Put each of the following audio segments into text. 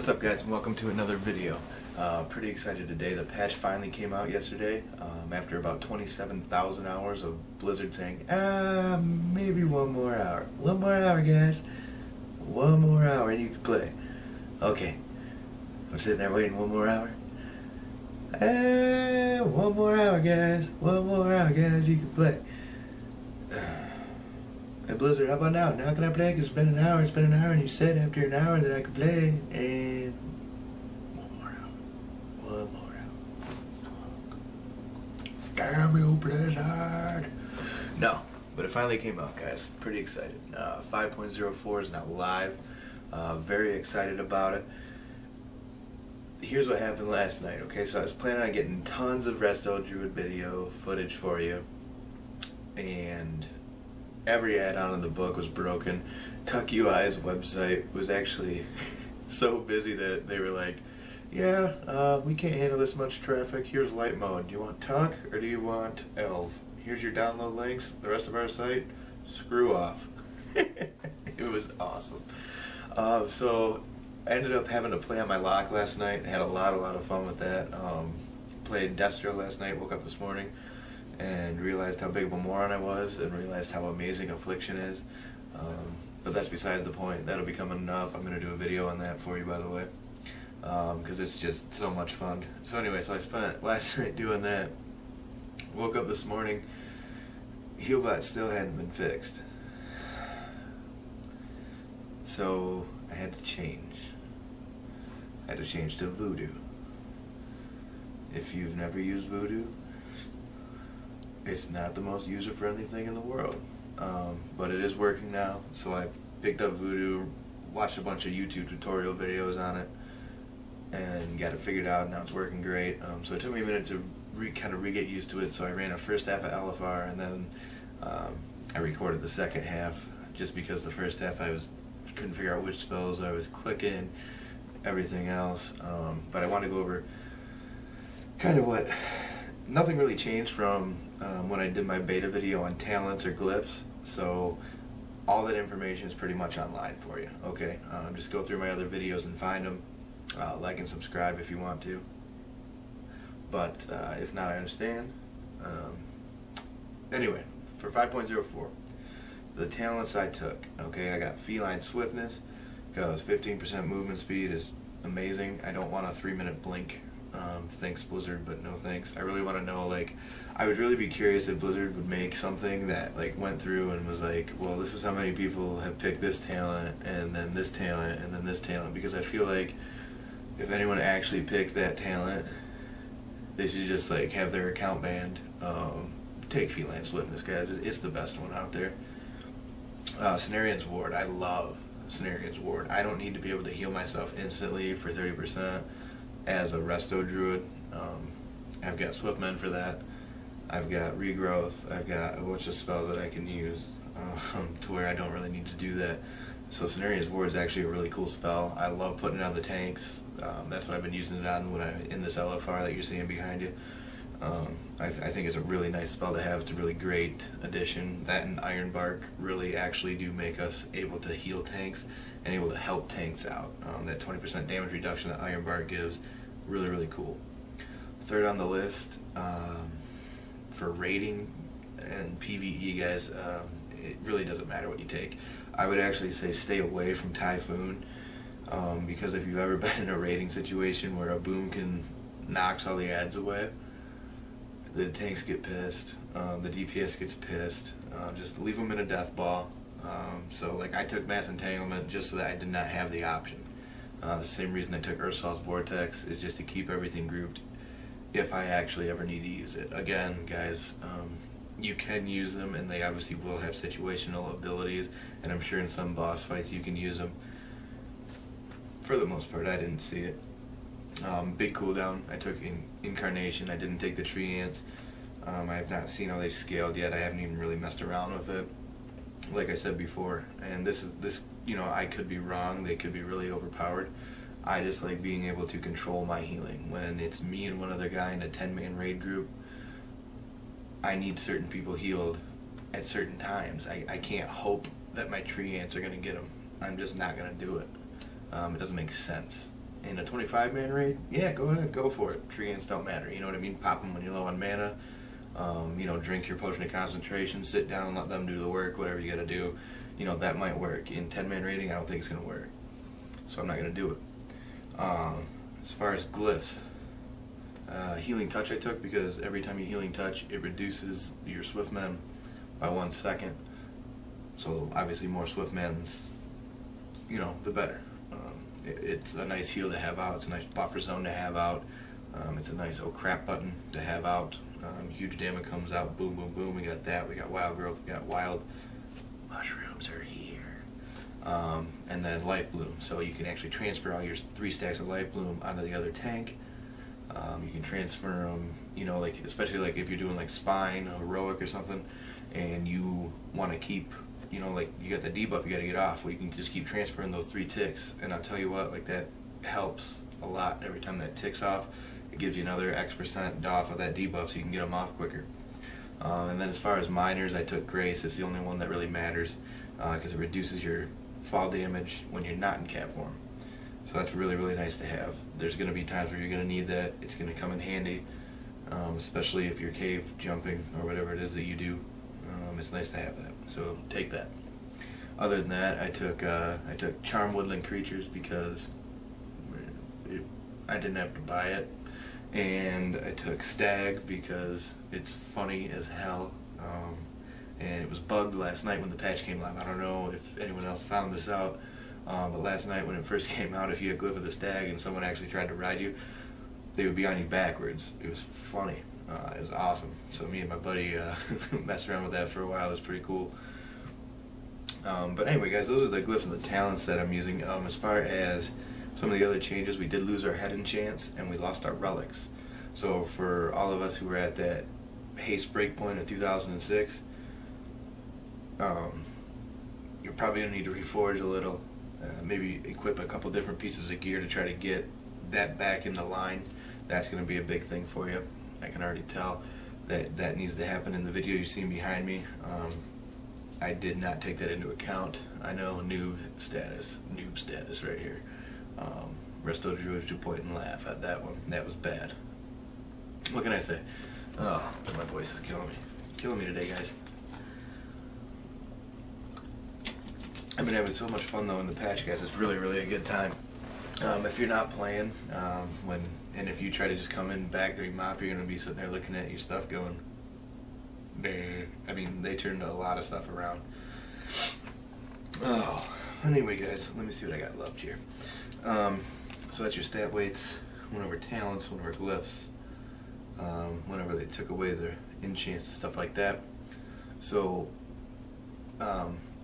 What's up, guys, and welcome to another video. Pretty excited today. The patch finally came out yesterday after about 27,000 hours of Blizzard saying, maybe one more hour. One more hour, guys. One more hour and you can play. Okay. I'm sitting there waiting one more hour. One more hour, guys. One more hour, guys, you can play. Hey Blizzard, how about now? Now can I play? Because it's been an hour, and you said after an hour that I could play, and one more hour. One more hour. Damn you, Blizzard! No, but it finally came out, guys. Pretty excited. 5.04 is now live. Very excited about it. Here's what happened last night, okay? So I was planning on getting tons of Resto Druid video footage for you, and every add-on in the book was broken. Tuck UI's website was actually so busy that they were like, yeah, we can't handle this much traffic. Here's light mode. Do you want Tuck or do you want Elv? Here's your download links. The rest of our site, screw off. It was awesome. So I ended up having to play on my lock last night and had a lot of fun with that. Played Destro last night, woke up this morning and realized how big of a moron I was, and realized how amazing Affliction is. But that's besides the point. That'll be coming enough. I'm going to do a video on that for you, by the way, because it's just so much fun. So anyway, so I spent last night doing that. Woke up this morning, Healbot still hadn't been fixed. So I had to change. I had to change to Voodoo. If you've never used Voodoo, it's not the most user-friendly thing in the world, but it is working now. So I picked up Voodoo, watched a bunch of YouTube tutorial videos on it, and got it figured out. Now it's working great. So it took me a minute to kind of get used to it. So I ran a first half of LFR, and then I recorded the second half, just because the first half couldn't figure out which spells I was clicking, everything else. But I want to go over kind of what. Nothing really changed from when I did my beta video on talents or glyphs, so all that information is pretty much online for you. Okay, just go through my other videos and find them. Like and subscribe if you want to. But if not, I understand. Anyway, for 5.04, the talents I took. Okay, I got Feline Swiftness because 15% movement speed is amazing. I don't want a 3-minute blink. Thanks Blizzard, but no thanks. I really want to know, like, I would really be curious if Blizzard would make something that like went through and was like, well, this is how many people have picked this talent, and then this talent, and then this talent, because I feel like if anyone actually picked that talent, they should just like have their account banned. Take Feline Swiftness, guys. It's the best one out there. Cenarian's Ward. I love Cenarian's Ward. I don't need to be able to heal myself instantly for 30%. As a Resto Druid. I've got Swiftmen for that. I've got Regrowth. I've got a bunch of spells that I can use to where I don't really need to do that. So Cenarian's Ward is actually a really cool spell. I love putting it on the tanks. That's what I've been using it on in this LFR that you're seeing behind you. I think it's a really nice spell to have. It's a really great addition. That and Iron Bark really actually do make us able to heal tanks and able to help tanks out. That 20% damage reduction that Iron Bark gives, really cool. Third on the list, for raiding and PvE, guys, it really doesn't matter what you take. I would actually say stay away from Typhoon, because if you've ever been in a raiding situation where a boom knocks all the adds away, the tanks get pissed, the DPS gets pissed. Just leave them in a death ball. So like I took Mass Entanglement just so that I did not have the option. The same reason I took Ursol's Vortex is just to keep everything grouped if I actually ever need to use it. Again, guys, you can use them, and they obviously will have situational abilities, and I'm sure in some boss fights you can use them. For the most part, I didn't see it. Big cooldown. I took Incarnation. I didn't take the Tree Ants. I have not seen how they've scaled yet. I haven't even really messed around with it, like I said before. And this, you know, I could be wrong. They could be really overpowered. I just like being able to control my healing. When it's me and one other guy in a 10-man raid group, I need certain people healed at certain times. I can't hope that my Tree Ants are going to get them. I'm just not going to do it. It doesn't make sense. In a 25-man raid, yeah, go ahead, go for it. Tree ants don't matter, you know what I mean? Pop them when you're low on mana. You know, drink your potion of concentration, sit down, let them do the work, whatever you gotta do. You know, that might work. In 10-man raiding, I don't think it's gonna work. So I'm not gonna do it. As far as glyphs, healing touch I took because every time you healing touch, it reduces your swift men by 1 second. So obviously more swift men's, you know, the better. It's a nice heal to have out. It's a nice buffer zone to have out. It's a nice oh crap button to have out. Huge damage comes out. Boom, boom, boom. We got that. We got wild growth. We got wild mushrooms are here. And then life bloom. So you can actually transfer all your 3 stacks of life bloom onto the other tank. You can transfer them, you know, like especially like if you're doing like spine, heroic or something, and you want to keep, you know, like you got the debuff you got to get off. Well, you can just keep transferring those 3 ticks, and I'll tell you what, like that helps a lot. Every time that ticks off, it gives you another X% off of that debuff, so you can get them off quicker. And then as far as minors, I took Grace. It's the only one that really matters because it reduces your fall damage when you're not in cap form. So that's really, really nice to have. There's going to be times where you're going to need that. It's going to come in handy, especially if you're cave jumping or whatever it is that you do. It's nice to have that. So take that. Other than that, I took Charm Woodland Creatures because I didn't have to buy it. And I took Stag because it's funny as hell. And it was bugged last night when the patch came live. I don't know if anyone else found this out. But last night when it first came out, if you had Glyph of the Stag and someone actually tried to ride you, they would be on you backwards. It was funny. It was awesome. So me and my buddy messed around with that for a while. It was pretty cool. But anyway, guys, those are the glyphs and the talents that I'm using. As far as some of the other changes, we did lose our head enchants and we lost our relics. So for all of us who were at that haste breakpoint of 2006, you're probably going to need to reforge a little. Maybe equip a couple different pieces of gear to try to get that back into line. That's going to be a big thing for you. I can already tell that that needs to happen in the video you've seen behind me. I did not take that into account. I know noob status right here. Resto Druid 2 point and laugh at that one. That was bad. What can I say? Oh, my voice is killing me today, guys. I've been having so much fun though in the patch, guys. It's really, really a good time. If you're not playing, and if you try to just come in back during mop, you're gonna be sitting there looking at your stuff going, bleh. I mean, they turned a lot of stuff around. Oh, anyway, guys, let me see what I got left here. So that's your stat weights. Went over talents, went over glyphs. Whenever they took away their enchants and stuff like that. So.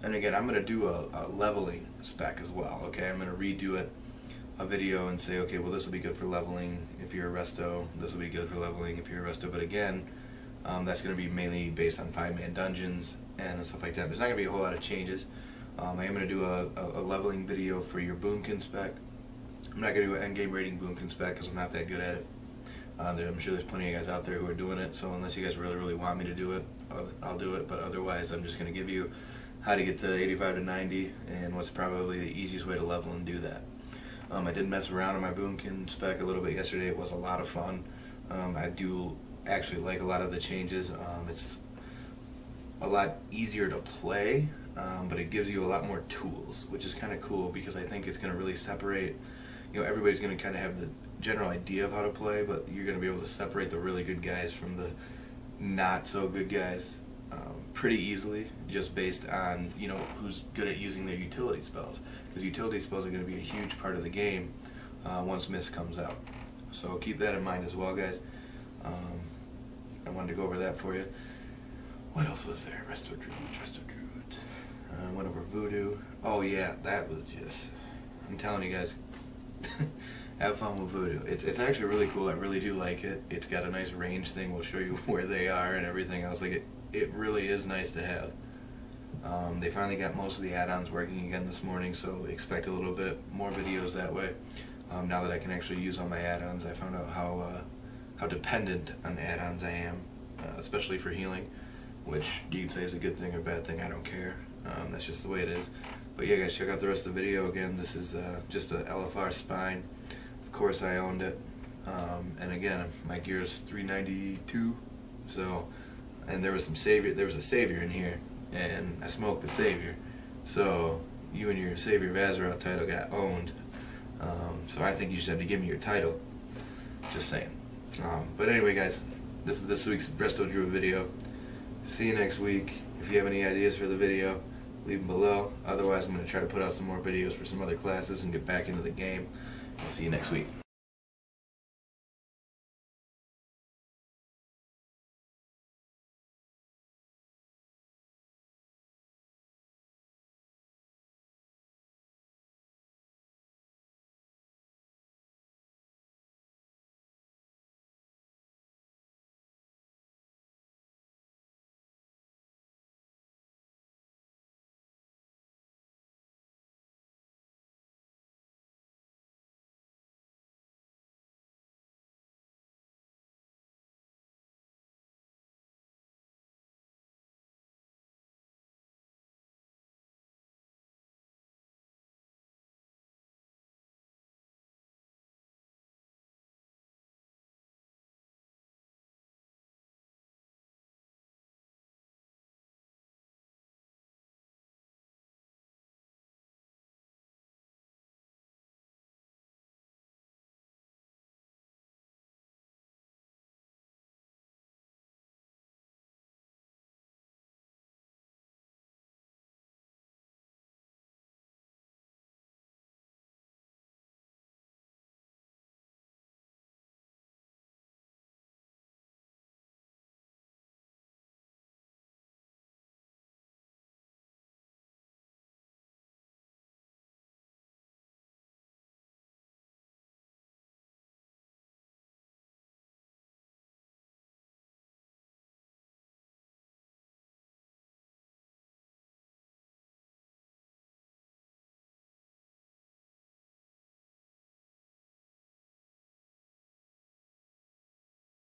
And again, I'm going to do a leveling spec as well, okay? I'm going to redo it, a video, and say, okay, well, this will be good for leveling if you're a resto, this will be good for leveling if you're a resto, but again, that's going to be mainly based on 5-man dungeons and stuff like that. There's not going to be a whole lot of changes. I am going to do a leveling video for your boomkin spec. I'm not going to do an endgame rating boomkin spec because I'm not that good at it. I'm sure there's plenty of guys out there who are doing it, so unless you guys really, really want me to do it, I'll do it, but otherwise I'm just going to give you how to get to 85 to 90 and what's probably the easiest way to level and do that. I did mess around on my boomkin spec a little bit yesterday. It was a lot of fun. I do actually like a lot of the changes. It's a lot easier to play, but it gives you a lot more tools, which is kind of cool because I think it's going to really separate, you know, everybody's going to kind of have the general idea of how to play, but you're going to be able to separate the really good guys from the not so good guys pretty easily, just based on, you know, who's good at using their utility spells, because utility spells are going to be a huge part of the game once Mist comes out. So keep that in mind as well, guys. I wanted to go over that for you. What else was there? Resto Druid. Went over Voodoo. Oh yeah, that was just, I'm telling you guys, have fun with Voodoo. It's actually really cool. I really do like it. It's got a nice range thing. We'll show you where they are and everything else. Like it really is nice to have. They finally got most of the add-ons working again this morning, so expect a little bit more videos that way. Now that I can actually use all my add-ons, I found out how dependent on add-ons I am, especially for healing, which you can say is a good thing or bad thing. I don't care. That's just the way it is. But yeah, guys, check out the rest of the video. Again, this is just a LFR spine. course I owned it. And again, my gear is 392. So, and there was a savior in here, and I smoked the savior. So you and your Savior of Azeroth title got owned. So I think you should have to give me your title. Just saying. But anyway, guys, this is this week's Resto Druid video. See you next week. If you have any ideas for the video, leave them below. Otherwise, I'm going to try to put out some more videos for some other classes and get back into the game. I'll see you next week.